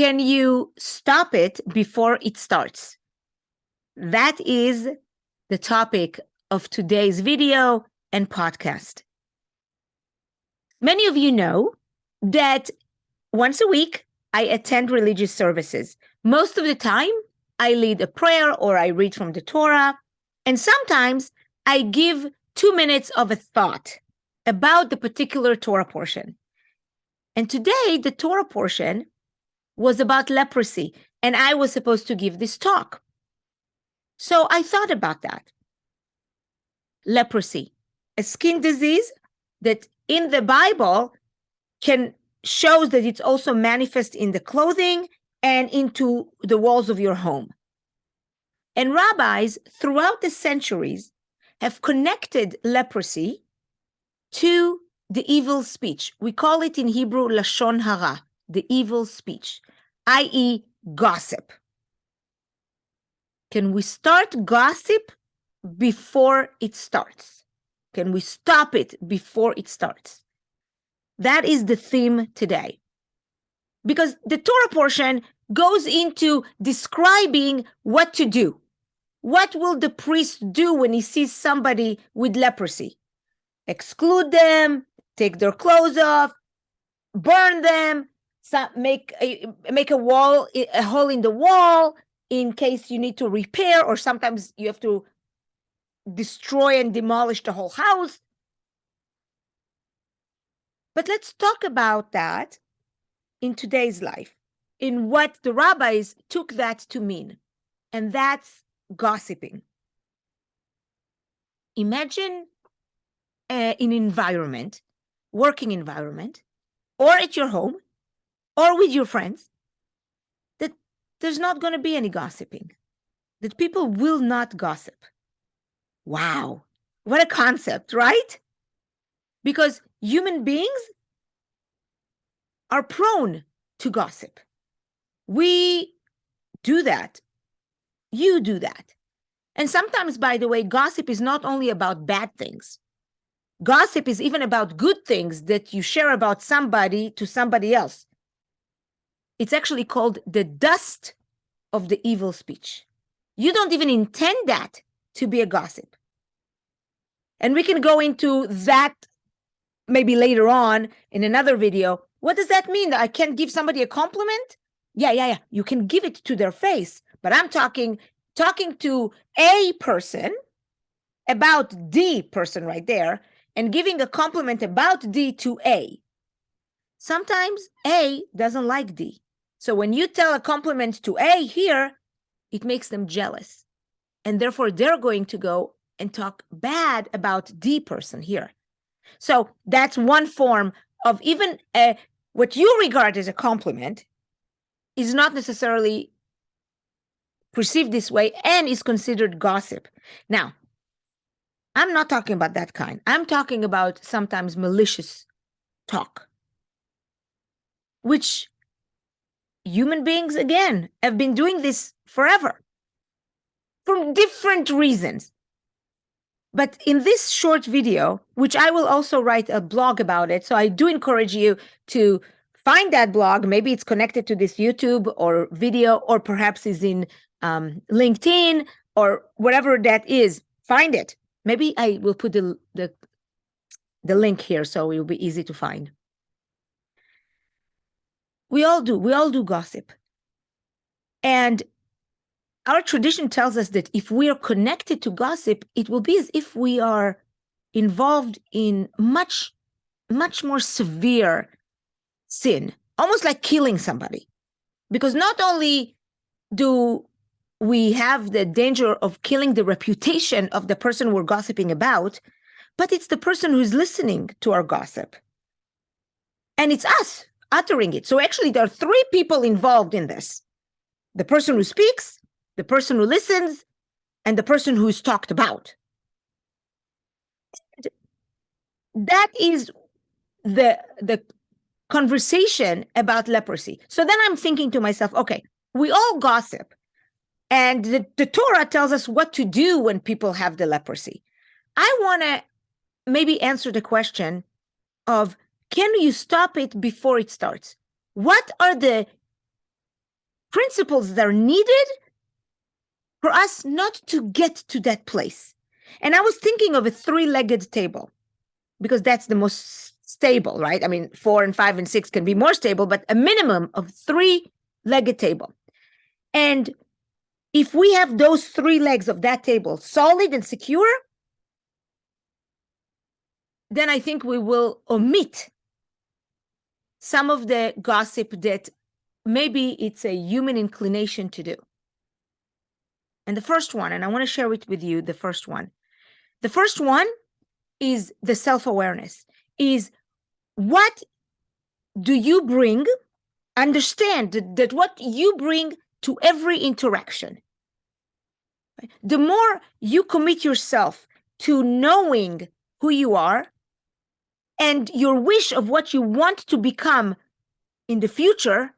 can you stop it before it starts? That is the topic of today's video and podcast. Many of you know that once a week, I attend religious services. Most of the time, I lead a prayer or I read from the Torah. And sometimes I give 2 minutes of a thought about the particular Torah portion. And today, the Torah portion was about leprosy, and I was supposed to give this talk. So I thought about that. Leprosy, a skin disease that in the Bible shows that it's also manifest in the clothing and into the walls of your home. And rabbis throughout the centuries have connected leprosy to the evil speech. We call it in Hebrew lashon hara, the evil speech, i.e. gossip. Can we start gossip before it starts? Can we stop it before it starts? That is the theme today. Because the Torah portion goes into describing what to do. What will the priest do when he sees somebody with leprosy? Exclude them, take their clothes off, burn them, make a hole in the wall in case you need to repair, or sometimes you have to destroy and demolish the whole house. But let's talk about that in today's life, in what the rabbis took that to mean, and that's gossiping. Imagine an environment, working environment, or at your home, or with your friends, that there's not going to be any gossiping, that people will not gossip. Wow, what a concept, right? Because human beings are prone to gossip. We do that. You do that. And sometimes, by the way, gossip is not only about bad things. Gossip is even about good things that you share about somebody to somebody else. It's actually called the dust of the evil speech. You don't even intend that to be a gossip. And we can go into that maybe later on in another video. What does that mean? That I can't give somebody a compliment? Yeah. You can give it to their face. But I'm talking to a person about the person right there and giving a compliment about D to A. Sometimes A doesn't like D. So when you tell a compliment to A here, it makes them jealous. And therefore, they're going to go and talk bad about D person here. So that's one form of even what you regard as a compliment is not necessarily perceived this way and is considered gossip. Now, I'm not talking about that kind. I'm talking about sometimes malicious talk, which human beings, again, have been doing this forever for different reasons. But in this short video, which I will also write a blog about it, so I do encourage you to find that blog. Maybe it's connected to this YouTube or video, or perhaps is in LinkedIn or whatever that is. Find it. Maybe I will put the link here so it will be easy to find. We all do gossip. And our tradition tells us that if we are connected to gossip, it will be as if we are involved in much, much more severe sin, almost like killing somebody. Because not only do we have the danger of killing the reputation of the person we're gossiping about, but it's the person who's listening to our gossip. And it's us uttering it. So actually, there are 3 people involved in this. The person who speaks, the person who listens, and the person who is talked about. And that is the conversation about leprosy. So then I'm thinking to myself, okay, we all gossip. And the Torah tells us what to do when people have the leprosy. I want to maybe answer the question of, can you stop it before it starts? What are the principles that are needed for us not to get to that place. And I was thinking of a three-legged table because that's the most stable, right? I mean, 4 and 5 and 6 can be more stable, but a minimum of three-legged table. And if we have those 3 legs of that table solid and secure, then I think we will omit some of the gossip that maybe it's a human inclination to do. And the first one, and I want to share it with you, the first one. The first one is the self-awareness, is what do you bring? Understand that what you bring to every interaction. The more you commit yourself to knowing who you are and your wish of what you want to become in the future,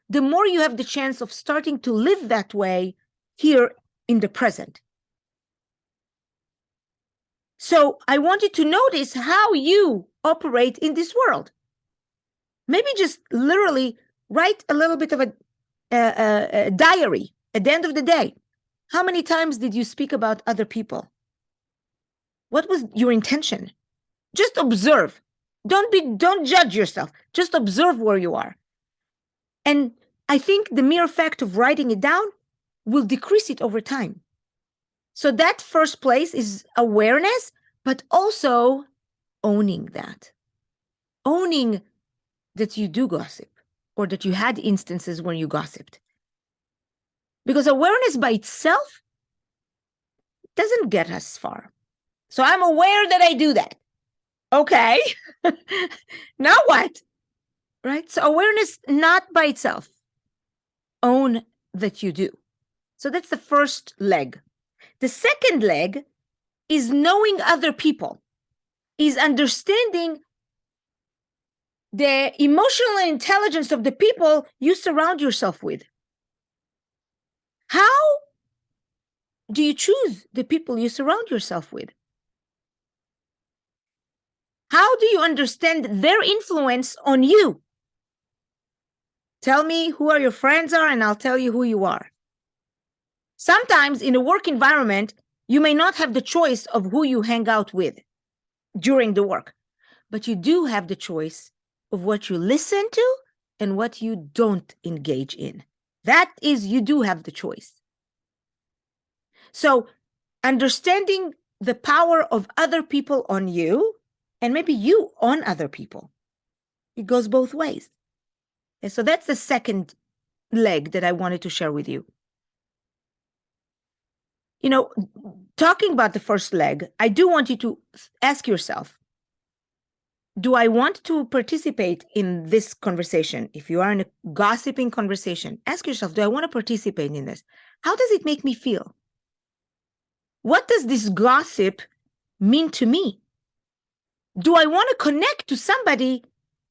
the more you have the chance of starting to live that way here in the present. So I want you to notice how you operate in this world. Maybe just literally write a little bit of a diary at the end of the day. How many times did you speak about other people? What was your intention? Just observe. Don't judge yourself. Just observe where you are. And I think the mere fact of writing it down will decrease it over time. So that first place is awareness, but also owning that. Owning that you do gossip or that you had instances when you gossiped. Because awareness by itself doesn't get us far. So I'm aware that I do that. Okay. Now what? Right? So awareness not by itself. Own that you do. So that's the first leg. The second leg is knowing other people, is understanding the emotional intelligence of the people you surround yourself with. How do you choose the people you surround yourself with? How do you understand their influence on you? Tell me who your friends are, and I'll tell you who you are. Sometimes in a work environment, you may not have the choice of who you hang out with during the work, but you do have the choice of what you listen to and what you don't engage in. That is, you do have the choice. So understanding the power of other people on you, and maybe you on other people, it goes both ways. And so that's the second leg that I wanted to share with you. You know, talking about the first leg, I do want you to ask yourself, do I want to participate in this conversation? If you are in a gossiping conversation, ask yourself, do I want to participate in this? How does it make me feel? What does this gossip mean to me? Do I want to connect to somebody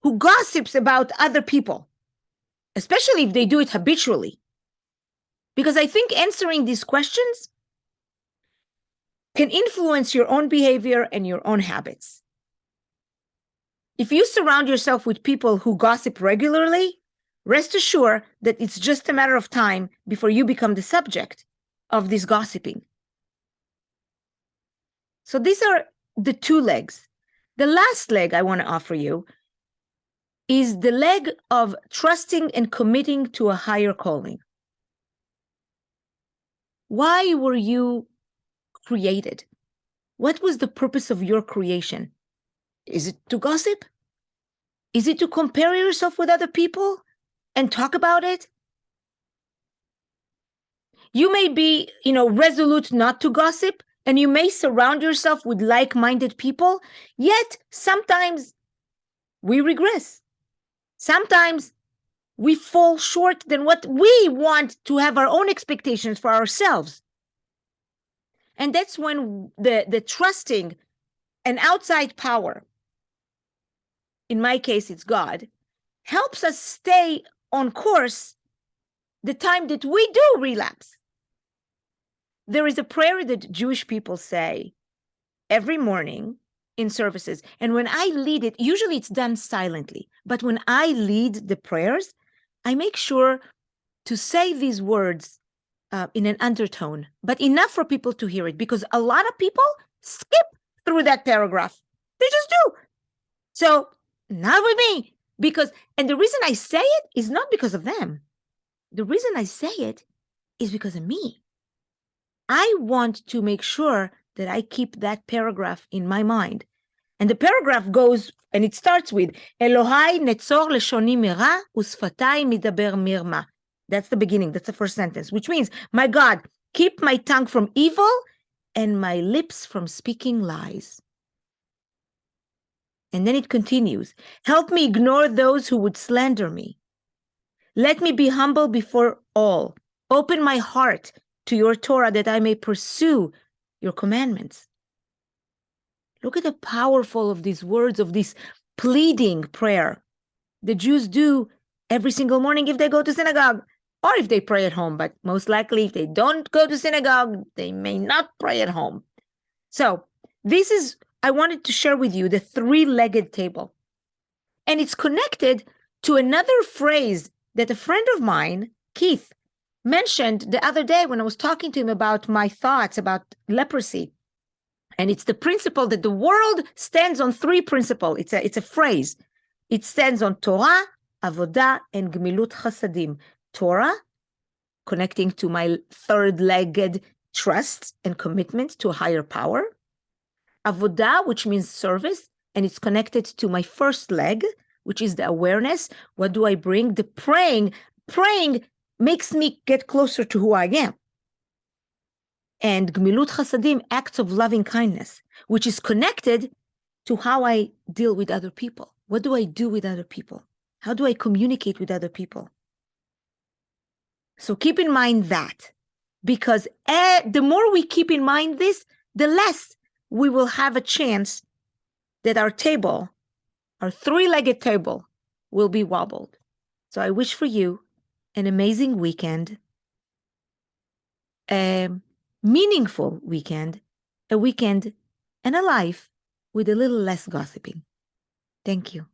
who gossips about other people, especially if they do it habitually? Because I think answering these questions can influence your own behavior and your own habits. If you surround yourself with people who gossip regularly, rest assured that it's just a matter of time before you become the subject of this gossiping. So these are the 2 legs. The last leg I want to offer you is the leg of trusting and committing to a higher calling. Why were you created? What was the purpose of your creation? Is it to gossip? Is it to compare yourself with other people and talk about it? You may be, resolute not to gossip, and you may surround yourself with like-minded people, yet sometimes we regress. Sometimes we fall short than what we want to have our own expectations for ourselves. And that's when the trusting an outside power, in my case, it's God, helps us stay on course the time that we do relapse. There is a prayer that Jewish people say every morning in services. And when I lead it, usually it's done silently. But when I lead the prayers, I make sure to say these words in an undertone, but enough for people to hear it, because a lot of people skip through that paragraph. They just do. So not with me, and the reason I say it is not because of them. The reason I say it is because of me. I want to make sure that I keep that paragraph in my mind. And the paragraph goes, and it starts with, Elohai netzor leshoni mira usfatai midaber mirma. That's the beginning. That's the first sentence, which means, my God, keep my tongue from evil and my lips from speaking lies. And then it continues, help me ignore those who would slander me. Let me be humble before all. Open my heart to your Torah that I may pursue your commandments. Look at the powerful of these words, of this pleading prayer the Jews do every single morning if they go to synagogue, or if they pray at home. But most likely, if they don't go to synagogue, they may not pray at home. So I wanted to share with you the three-legged table. And it's connected to another phrase that a friend of mine, Keith, mentioned the other day when I was talking to him about my thoughts about leprosy. And it's the principle that the world stands on three principles. It's a phrase. It stands on Torah, Avodah, and Gmilut Chasadim. Torah, connecting to my third-legged trust and commitment to a higher power. Avodah, which means service, and it's connected to my first leg, which is the awareness. What do I bring? The praying. Praying makes me get closer to who I am. And Gmilut Chasadim, acts of loving kindness, which is connected to how I deal with other people. What do I do with other people? How do I communicate with other people? So keep in mind that, because the more we keep in mind this, the less we will have a chance that our table, our three-legged table, will be wobbled. So I wish for you an amazing weekend, a meaningful weekend, a weekend and a life with a little less gossiping. Thank you.